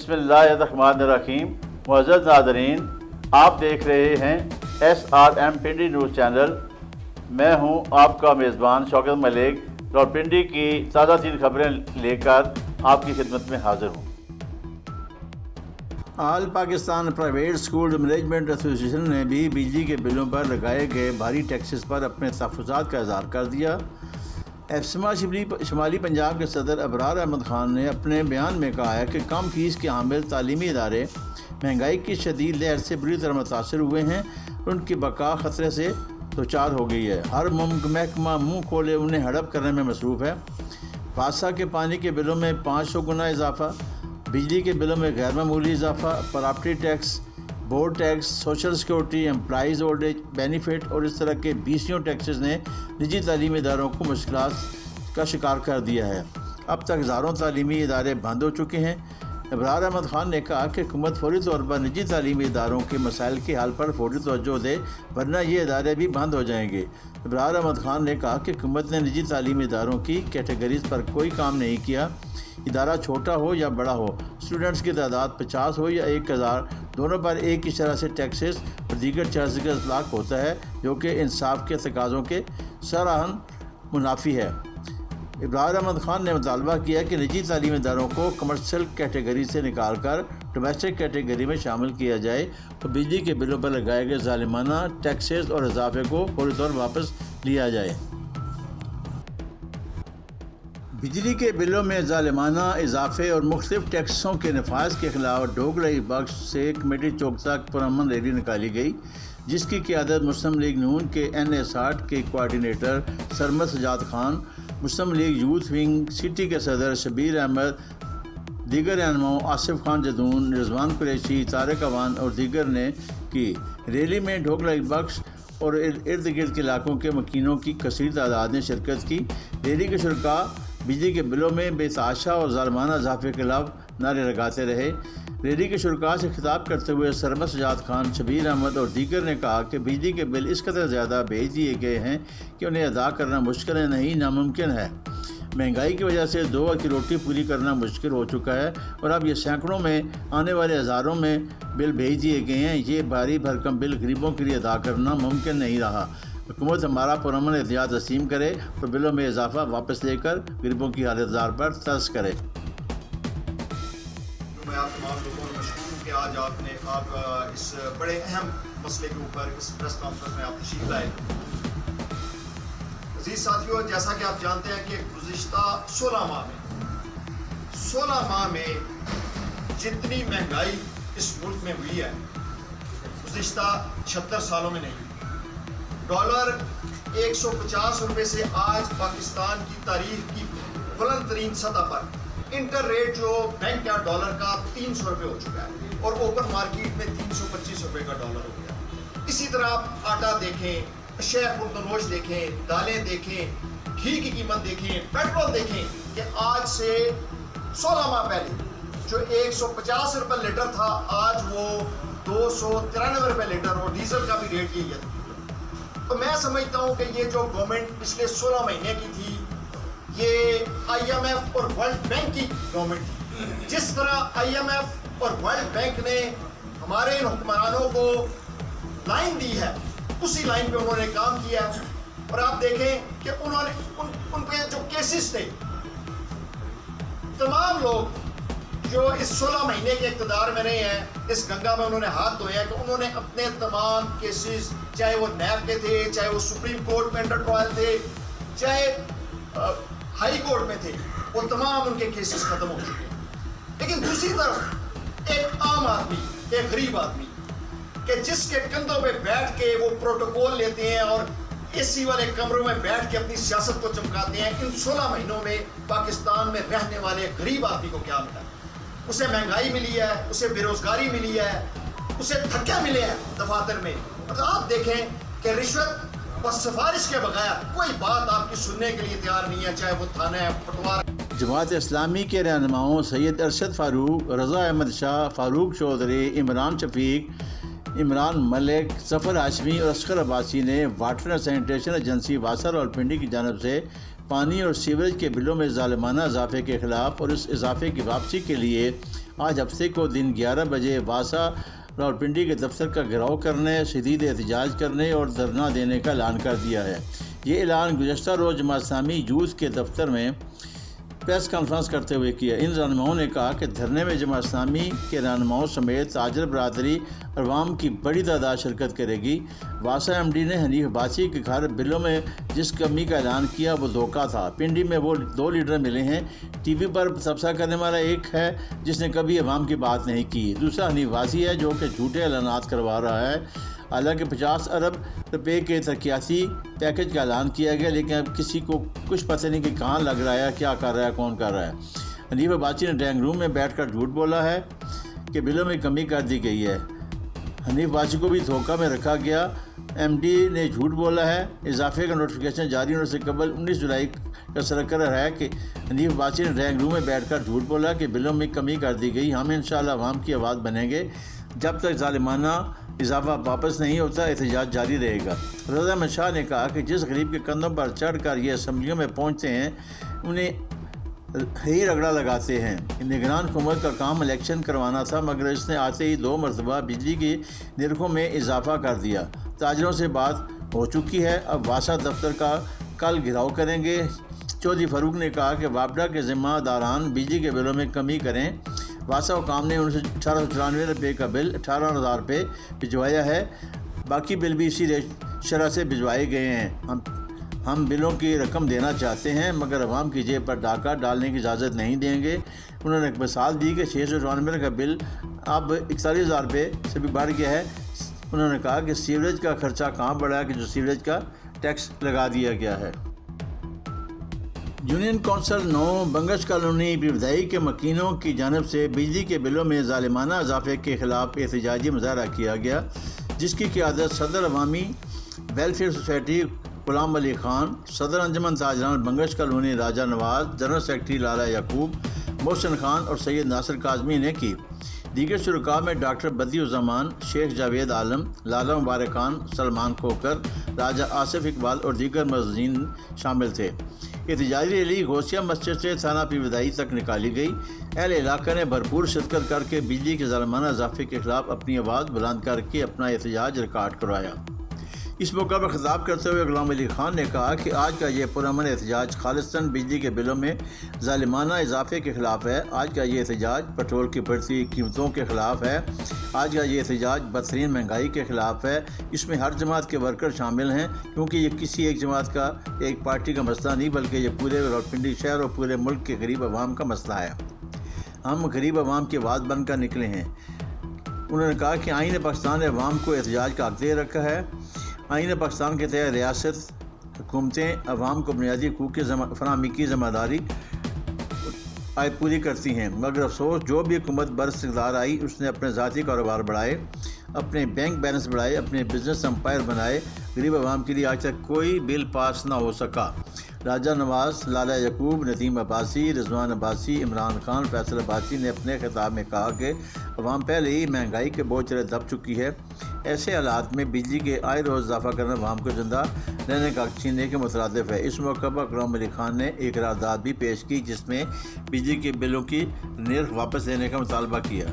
बिस्मिल्लाहिर्रहमानिर्रहीम। मुअज़्ज़ज़ नाज़रीन, आप देख रहे हैं SRM पिंडी न्यूज़ चैनल। मैं हूं आपका मेज़बान शौकत मलिक, रावलपिंडी की ताज़ा तीन खबरें लेकर आपकी खिदमत में हाज़िर हूं। All Pakistan private school management association ने भी बिजली के बिलों पर लगाए गए भारी टैक्सेस पर अपने तहफ़्फ़ुज़ात का इज़हार कर दिया। एफसमा शुमाली पंजाब के सदर अबरार अहमद ख़ान ने अपने बयान में कहा है कि कम फीस के हामिल तालीमी इदारे महंगाई की शदीद लहर से बुरी तरह मुतासर हुए हैं और उनकी बका ख़तरे से दोचार हो गई है। हर महकमा मुँह खोले उन्हें हड़प करने में मसरूफ़ है। पासा के पानी के बिलों में 500 गुना इजाफ़ा, बिजली के बिलों में गैर मामूली इजाफ़ा, property tax, board tax, social security, employees old age benefit और इस तरह के 20 टैक्सेस ने निजी तालीमी इदारों को मुश्किलात का शिकार कर दिया है। अब तक हज़ारों तालीमी इदारे बंद हो चुके हैं। अबरार अहमद ख़ान ने कहा कि हुकूमत फौरी तौर पर निजी तालीमी इदारों के मसाइल के हल पर फौरी तवज्जो दे, वरना ये इदारे भी बंद हो जाएंगे। अबरार अहमद ख़ान ने कहा कि हुकूमत ने निजी तालीमी इदारों की कैटेगरीज़ पर कोई काम नहीं किया। इदारा छोटा हो या बड़ा हो, स्टूडेंट्स की तादाद 50 हो या 1000, दोनों पर एक ही तरह से टैक्सेस और दीगर चार्जेस का इतलाक होता है, जो कि इंसाफ के तकाज़ों के सराहन मुनाफी है। अबरार अहमद ख़ान ने मुतालबा किया कि निजी तालीमी इदारों को कमर्शियल कैटेगरी से निकाल कर डोमेस्टिक कैटेगरी में शामिल किया जाए और बिजली के बिलों पर लगाए गए ज़ालिमाना टैक्सेस और इजाफे को फौरी तौर वापस लिया जाए। बिजली के बिलों में ज़ालिमाना इजाफे और मुख्तलिफ टैक्सों के नफाज के खिलाफ ढोगलाई बख्श से कमेटी चौक तक पुरअमन रैली निकाली गई, जिसकी क़ियादत मुस्लिम लीग नून के NA60 के कोआर्डिनेटर सरमद सजाद खान, मुस्लिम लीग यूथ विंग सिटी के सदर शबीर अहमद, दीगर रहनुमाओं आसिफ खान जदून, रिजवान कुरैशी, तारिक अवान और दीगर ने की। रैली में ढोगलाई बख्श और इर्द गिर्द के इलाकों के मकीनों की कसीर तादाद ने शिरकत की। रैली के शुरका बिजली के बिलों में बेतहाशा और ज़ालिमाना इजाफे के खिलाफ नारे लगाते रहे। रैली के शुरका से खिताब करते हुए सरमद सजाद खान, शबीर अहमद और दीगर ने कहा कि बिजली के बिल इस कदर ज़्यादा भेज दिए गए हैं कि उन्हें अदा करना मुश्किल नहीं नामुमकिन है। महंगाई की वजह से 2 वक्त की रोटी पूरी करना मुश्किल हो चुका है और अब ये सैकड़ों में आने वाले हज़ारों में बिल भेज दिए गए हैं। ये भारी भरकम बिल गरीबों के लिए अदा करना मुमकिन नहीं रहा। हुकूमत हमारा पुरअमन एहतियात तस्लीम करे और बिलों में इजाफा वापस लेकर गरीबों की हालतदार पर तरस करे। मैं आप तमाम लोगों को मशहूर हूँ कि आज आप इस बड़े अहम मसले के ऊपर इस प्रेस कॉन्फ्रेंस में आप तशरीफ लाए। अजीज साथियों, जैसा कि आप जानते हैं कि गुज़िश्ता 16 माह में जितनी महंगाई इस मुल्क में हुई है, गुज़िश्ता 76 सालों में नहीं हुई। डॉलर 150 रुपये से आज पाकिस्तान की तारीख की बुलंद तरीन सतह पर इंटर रेट जो बैंक का डॉलर का 300 रुपये हो चुका है और ओपन मार्केट में 325 रुपये का डॉलर हो गया। इसी तरह आप आटा देखें, अशिया खुर्दनोश देखें, दालें देखें, घी की कीमत देखें, पेट्रोल देखें कि आज से 16 माह पहले जो 150 रुपये लीटर था, आज वो 293 रुपये लीटर और डीजल का भी रेट यही है। तो मैं समझता हूँ कि ये जो गवर्नमेंट पिछले 16 महीने की थी, ये IMF और वर्ल्ड बैंक की गवर्नमेंट थी। जिस तरह IMF और वर्ल्ड बैंक ने हमारे इन हुक्मरानों को लाइन दी है, उसी लाइन पे उन्होंने काम किया। और आप देखें कि उन्होंने उन पे जो केसेस थे, तमाम लोग जो इस 16 महीने के इक़्तिदार में रहे हैं, इस गंगा में उन्होंने हाथ धोया कि उन्होंने अपने तमाम केसेस, चाहे वो नैब के थे, चाहे वो सुप्रीम कोर्ट में अंडर ट्रायल थे, चाहे हाई कोर्ट में थे, वो तमाम उनके केसेस खत्म हो चुके हैं। लेकिन दूसरी तरफ एक आम आदमी, एक गरीब आदमी कि जिसके कंधों पे बैठ के वो प्रोटोकॉल लेते हैं और एसी वाले कमरों में बैठ के अपनी सियासत को चमकाते हैं, इन 16 महीनों में पाकिस्तान में रहने वाले गरीब आदमी को क्या मिला? उसे महंगाई मिली है, उसे बेरोजगारी मिली है, उसे धक्के मिले हैं दफातर में। मतलब आप देखें कि रिश्वत और सिफारिश के बगैर कोई बात आपकी सुनने के लिए तैयार नहीं है, चाहे वो थाना है, पटवार। जमात इस्लामी के रहनुमाओं सैयद अरशद फारूक, रज़ा अहमद शाह, फारूक चौधरी, इमरान शफीक, عمران ملک، ظفر ہاشمی اور اصغر عباسی نے واٹر اینڈ سینیٹیشن ایجنسی واسا راولپنڈی کی جانب سے پانی اور سیوریج کے بلوں میں ظالمانہ اضافے کے خلاف اور اس اضافے کی واپسی کے لیے آج ہفتے کو دن 11 بجے واسا راولپنڈی کے دفتر کا گھیراؤ کرنے، شدید احتجاج کرنے اور دھرنا دینے کا اعلان کر دیا ہے۔ یہ اعلان گزشتہ روز جماعت اسلامی یوتھ کے دفتر میں پریس کانفرنس کرتے ہوئے کیا۔ ان رہنماؤں نے کہا کہ دھرنے میں جماعت اسلامی کے رہنماؤں سمیت تاجر برادری عوام کی بڑی تعداد شرکت کرے گی۔ واسا ایم ڈی نے حنیف عباسی کے گھر بلوں میں جس کمی کا اعلان کیا وہ دھوکہ تھا۔ پنڈی میں وہ 2 لیڈر ملے ہیں، ٹی وی پر تبصرہ کرنے والا ایک ہے جس نے کبھی عوام کی بات نہیں کی، دوسرا حنیف عباسی ہے جو کہ جھوٹے اعلانات کروا رہا ہے۔ حالانکہ 50 ارب روپے کے ترقیاتی پیکج کا اعلان کیا گیا، لیکن اب کسی کو کچھ پتہ نہیں کہ کہاں لگ رہا ہے، کیا کر رہا ہے، کون کر رہا ہے۔ حنیف عباسی نے ڈرائنگ روم میں بیٹھ کر جھوٹ بولا ہے کہ بلوں میں کمی کر دی گئی ہے۔ حنیف عباسی کو بھی دھوکہ میں رکھا گیا۔ ایم ڈی نے جھوٹ بولا ہے۔ اضافے کا نوٹیفیکیشن جاری ہونے سے قبل 19 جولائی کا سرکلر ہے کہ حنیف عباسی نے ڈرائنگ روم میں بیٹھ کر جھوٹ بولا کہ بلوں میں کمی کر دی گئی۔ ہم انشاءاللہ عوام کی آواز بنیں گے، جب تک ظالمانہ اضافہ واپس نہیں ہوتا احتجاج جاری رہے گا۔ رضا احمد شاہ نے کہا کہ جس غریب کے کندھوں پر چڑھ کر یہ اسمبلیوں میں پہنچتے ہیں انہیں ہی رگڑا لگاتے ہیں۔ نگران حکومت کا کام الیکشن کروانا تھا، مگر اس نے آتے ہی 2 مرتبہ بجلی کی نرخوں میں اضافہ کر دیا۔ تاجروں سے بات ہو چکی ہے، اب واسا دفتر کا کل گھیراؤ کریں گے۔ چودھری فاروق نے کہا کہ واپڈا کے ذمہ داران بجلی کے بلوں میں کمی کریں۔ واسا حکام نے 1894 روپے کا بل 18,000 روپے بھجوایا ہے، باقی بل بھی اسی شرح سے بھجوائے گئے ہیں۔ ہم بلوں کی رقم دینا چاہتے ہیں مگر عوام کی جیب پر ڈاکہ ڈالنے کی اجازت نہیں دیں گے۔ انہوں نے ایک مثال دی کہ 694 کا بل اب 41,000 روپے سے بھی بڑھ گیا ہے۔ انہوں نے کہا کہ سیوریج کا خرچہ کہاں بڑھا ہے کہ جو سیوریج کا ٹیکس لگا دیا گیا ہے۔ یونین کونسل 9 بنگش کالونی بیودائی کے مکینوں کی جانب سے بجلی کے بلوں میں ظالمانہ اضافے کے خلاف احتجاجی مظاہرہ کیا گیا، جس کی قیادت صدر عوامی ویلفیئر سوسائٹی غلام علی خان، صدر انجمن تاجران بنگش کالونی راجہ نواز، جنرل سیکرٹری لالا یعقوب، محسن خان اور سید ناصر کاظمی نے کی۔ دیگر شرکاء میں ڈاکٹر بدیع الزمان، شیخ جاوید عالم، لالا مبارک خان، سلمان کھوکر، راجہ آصف اقبال اور دیگر معززین شامل تھے۔ احتجاجی ریلی غوثیہ مسجد سے تھانہ بیودائی تک نکالی گئی۔ اہل علاقہ نے بھرپور شرکت کر کے بجلی کے ظالمانہ اضافے کے خلاف اپنی آواز بلند کر کے اپنا احتجاج ریکارڈ کروایا۔ اس موقع پر خطاب کرتے ہوئے غلام علی خان نے کہا کہ آج کا یہ پرامن احتجاج خالصتاً بجلی کے بلوں میں ظالمانہ اضافے کے خلاف ہے۔ آج کا یہ احتجاج پٹرول کی بڑھتی قیمتوں کے خلاف ہے۔ آج کا یہ احتجاج بدترین مہنگائی کے خلاف ہے۔ اس میں ہر جماعت کے ورکر شامل ہیں، کیونکہ یہ کسی ایک جماعت کا، ایک پارٹی کا مسئلہ نہیں، بلکہ یہ پورے راولپنڈی شہر اور پورے ملک کے غریب عوام کا مسئلہ ہے۔ ہم غریب عوام کی آواز بن کر نکلے ہیں۔ انہوں نے کہا کہ آئین پاکستان نے عوام کو احتجاج کا حق دے رکھا ہے۔ آئین پاکستان کے تحت ریاست حکومتیں عوام کو بنیادی حقوق کی فراہمی کی ذمہ داری پوری کرتی ہیں، مگر افسوس جو بھی حکومت برِاقتدار آئی اس نے اپنے ذاتی کاروبار بڑھائے، اپنے بینک بیلنس بڑھائے، اپنے بزنس امپائر بنائے۔ غریب عوام کے لیے آج تک کوئی بل پاس نہ ہو سکا۔ راجہ نواز، لالا یعقوب، ندیم عباسی، رضوان عباسی، عمران خان، فیصل عباسی نے اپنے خطاب میں کہا کہ عوام پہلے ہی مہنگائی کے بوجھ تلے دب چکی ہے۔ ایسے حالات میں بجلی کے آئے روز اضافہ کرنا عوام کو زندہ رہنے کا حق چھیننے کے مترادف ہے۔ اس موقع پر غلام علی خان نے ایک قرارداد بھی پیش کی جس میں بجلی کے بلوں کی نرخ واپس لینے کا مطالبہ کیا۔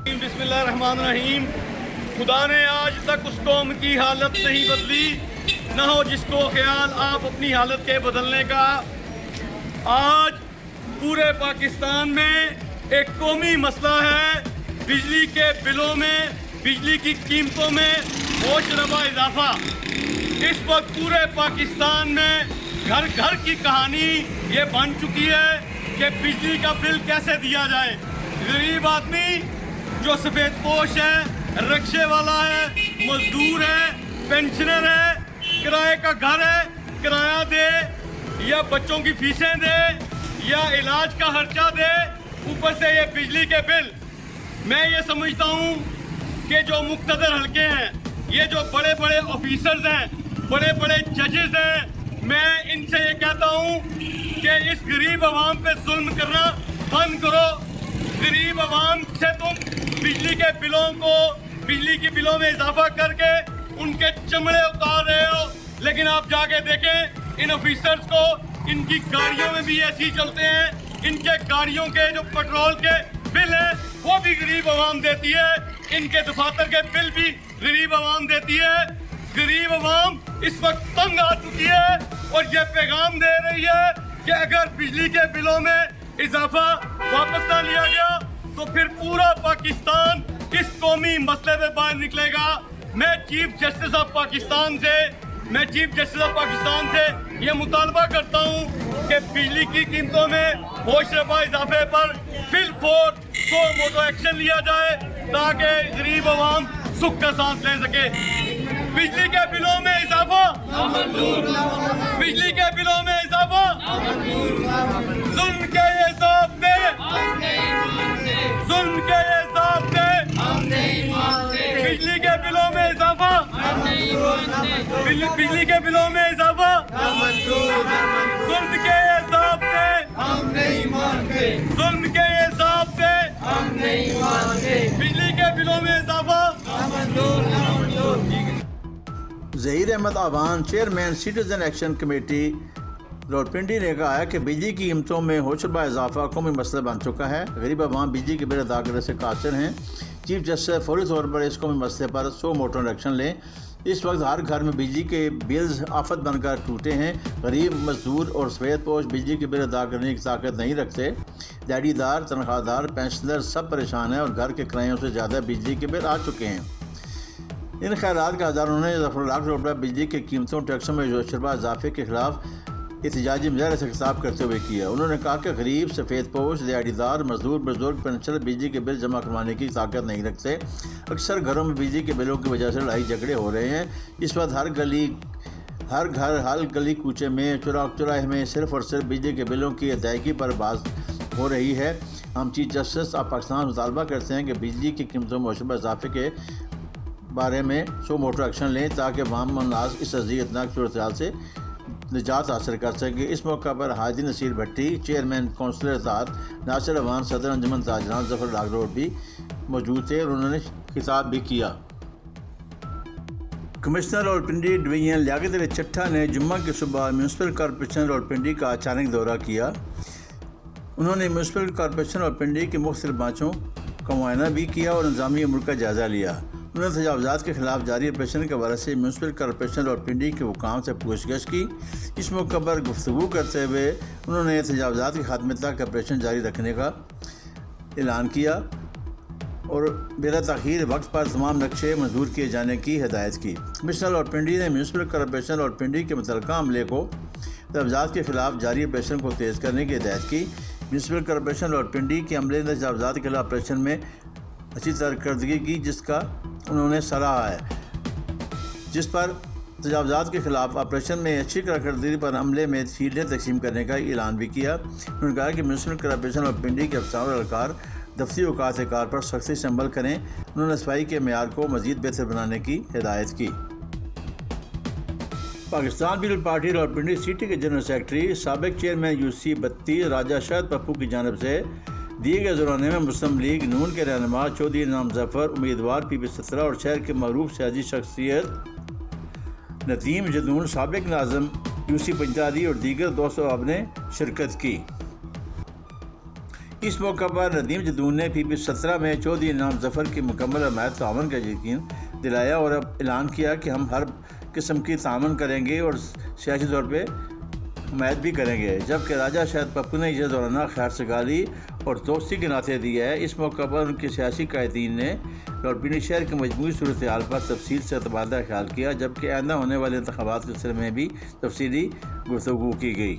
بسم اللہ الرحمن الرحیم۔ خدا نے آج تک اس قوم کی حالت نہیں بدلی، نہ ہو جس کو خیال آپ اپنی حالت کے بدلنے کا۔ آج پورے پاکستان میں ایک قومی مسئلہ ہے، بجلی کے بلوں میں، بجلی کی قیمتوں میں ہوش ربا اضافہ۔ اس وقت پورے پاکستان میں گھر گھر کی کہانی یہ بن چکی ہے کہ بجلی کا بل کیسے دیا جائے۔ غریب آدمی جو سفید پوش ہے، رکشے والا ہے، مزدور ہے، پینشنر ہے، کرائے کا گھر ہے، کرایہ دے یا بچوں کی فیسیں دے یا علاج کا خرچہ دے، اوپر سے یہ بجلی کے بل۔ میں یہ سمجھتا ہوں کہ جو مقتدر حلقے ہیں، یہ جو بڑے بڑے آفیسرز ہیں، بڑے بڑے ججز ہیں، میں ان سے یہ کہتا ہوں کہ اس غریب عوام پہ ظلم کرنا بند کرو۔ غریب عوام سے تم बिजली के बिलों में इजाफा करके उनके चमड़े उतार रहे हो। लेकिन आप जाके देखें इन ऑफिसर्स को, इनकी गाड़ियों में भी ऐसे ही चलते हैं। इनके गाड़ियों के जो पेट्रोल के बिल हैं वो भी गरीब आवाम देती है, इनके दफातर के बिल भी गरीब आवाम देती है। गरीब आवाम इस वक्त तंग आ चुकी है और ये पैगाम दे रही है कि अगर बिजली के बिलों में इजाफा वापस ना लिया गया तो फिर पूरा पाकिस्तान इस कौमी मसले में बाहर निकलेगा। मैं चीफ जस्टिस ऑफ पाकिस्तान से ये मुतालबा करता हूँ कि बिजली की कीमतों में होश रफा इजाफे पर फिलफौर सो मोटो एक्शन लिया जाए ताकि गरीब आवाम सुख का सांस ले सके। बिजली के बिलों में इजाफा, बिजली के बिलों में इजाफा, जुल्म के ये ज़ाब्ते, जुल्म के ये ज़ाब्ते, बिजली के बिलों में इजाफा, बिजली के बिलों में इजाफा, जुल्म के ये ज़ाब्ते, जुल्म के ये ज़ाब्ते, बिजली के बिलों में इजाफा। Zaheer Ahmed Awan, chairman citizen action committee Rawalpindi ने कहा है कि बिजली की कीमतों में होशरबा इजाफा कौमी मसला बन चुका है। गरीब आवाम बिजली के बिल अदा करने से कासिर हैं। चीफ जस्टिस फौरी तौर पर इस कौमी मसले पर सो मोटो एक्शन लें। इस वक्त हर घर में बिजली के बिल्स आफत बनकर टूटे हैं। गरीब, मजदूर और सफ़ेद पोश बिजली के बिल अदा करने की ताकत नहीं रखते। दिहाड़ीदार, तनख्वाहदार, पेंशनर सब परेशान हैं और घर के किरायों से ज़्यादा बिजली के बिल आ चुके हैं। इन ख़यालात का हज़ारों ने लाख रुपये बिजली की कीमतों टैक्सों में होशरबा इजाफे के खिलाफ एहतजाजी मुजाहरे से खिताब करते हुए किया। उन्होंने कहा कि गरीब, सफ़ेद पोश, दिहाड़ीदार, मजदूर, बुजुर्ग, पेंशनर बिजली के बिल जमा करवाने की ताकत नहीं रखते। अक्सर घरों में बिजली के बिलों की वजह से लड़ाई झगड़े हो रहे हैं। इस वक्त हर घर, हर गली कूचे में, चौराहे में सिर्फ और सिर्फ बिजली के बिलों की अदायगी पर बात हो रही है। हम चीफ जस्टिस ऑफ पाकिस्तान मुतालबा करते हैं कि बिजली की कीमतों में होशरबा इजाफे के बारे में सो मोटो एक्शन लें ताकि वाम नाज इस अज़ियतनाक सूरत हाल से निजात हासिल कर सके। इस मौका पर हाजी नसीर भट्टी, चेयरमैन कौंसलर इत्तेहाद, नासिर अवान, सदर अंजुमन ताजरान ज़फ़र लागरोड भी मौजूद थे और उन्होंने खिताब भी किया। कमिश्नर रावलपिंडी डिवीजन लियाकत अली चट्ठा ने जुम्मा की सुबह म्यूनसिपल कॉरपोरेशन रावलपिंडी का अचानक दौरा किया। उन्होंने म्यूनसिपल कॉरपोरेशन रावलपिंडी के मुख्तलिफ बाँचों का मुआयना भी किया और इंतज़ामी अमूर का जायज़ा लिया। उन्होंने तजावुज़ात के खिलाफ जारी ऑपरेशन के हवाले से म्यूनसिपल कॉरपोरेशन रावलपिंडी के हुकाम से पूछगछ की। इस मौके पर गुफ्तगू करते हुए उन्होंने तजावुज़ात के खात्मे तक ऑपरेशन जारी रखने का ऐलान किया और बिला ताख़ीर वक्त पर तमाम नक्शे मंजूर किए जाने की हिदायत की। कमिश्नर रावलपिंडी ने म्यूनसिपल कॉरपोरेशन रावलपिंडी के मुतल्लिक़ा अमले को तजावुज़ात के खिलाफ जारी ऑपरेशन को तेज़ करने की हिदायत की। म्यूनसिपल कॉरपोरेशन रावलपिंडी के अमले ने तजावुज़ात के खिलाफ ऑपरेशन में अच्छी कारकर्दगी की जिसका उन्होंने सराहा है, जिस पर तजावुज़ात के खिलाफ ऑपरेशन में अच्छी कारकर्दगी पर अमले में सीटें तकसीम करने का ऐलान भी किया। उन्होंने कहा कि म्यूनसिपल कॉरपोरेशन रावलपिंडी के अफसर और एहलकार दफ्तरी औकात कार पर सख्ती से अमल करें। उन्होंने सफाई के मेयार को मज़ीद बेहतर बनाने की हिदायत की। Pakistan peoples party Rawalpindi city के जनरल सेक्रेटरी साबिक चेयरमैन UC 32 राजा शाहिद पप्पू की जानिब से दिए गए ज़राने में मुस्लिम लीग नून के रहनुमा चौधरी इनाम ज़फ़र, उम्मीदवार PP 17 और शहर के मरूफ सियासी शख्सियत नदीम जदून, साबिक नाज़िम UC 45 और दीगर दोस्तों ने शिरकत की। इस मौका पर नदीम जदून ने PP 17 में चौधरी इनाम ज़फ़र की मुकम्मल हमायत तावन का यकीन दिलाया और अब ऐलान किया कि हम हर किस्म की तावन करेंगे और सियासी तौर पर हमायत भी करेंगे। जबकि राजा शाहिद पप्पू ने यह दौराना खैर सगाली और दोस्ती के नाते दिया है। इस मौका पर उनके सियासी कायदीन ने रावलपिंडी शहर की मजमूई सूरत हाल पर तफसील से तबादला ख्याल किया, जबकि आइंदा होने वाले इंतखाबात के सिलसिले में भी तफसीली गुफ्तगू की गई।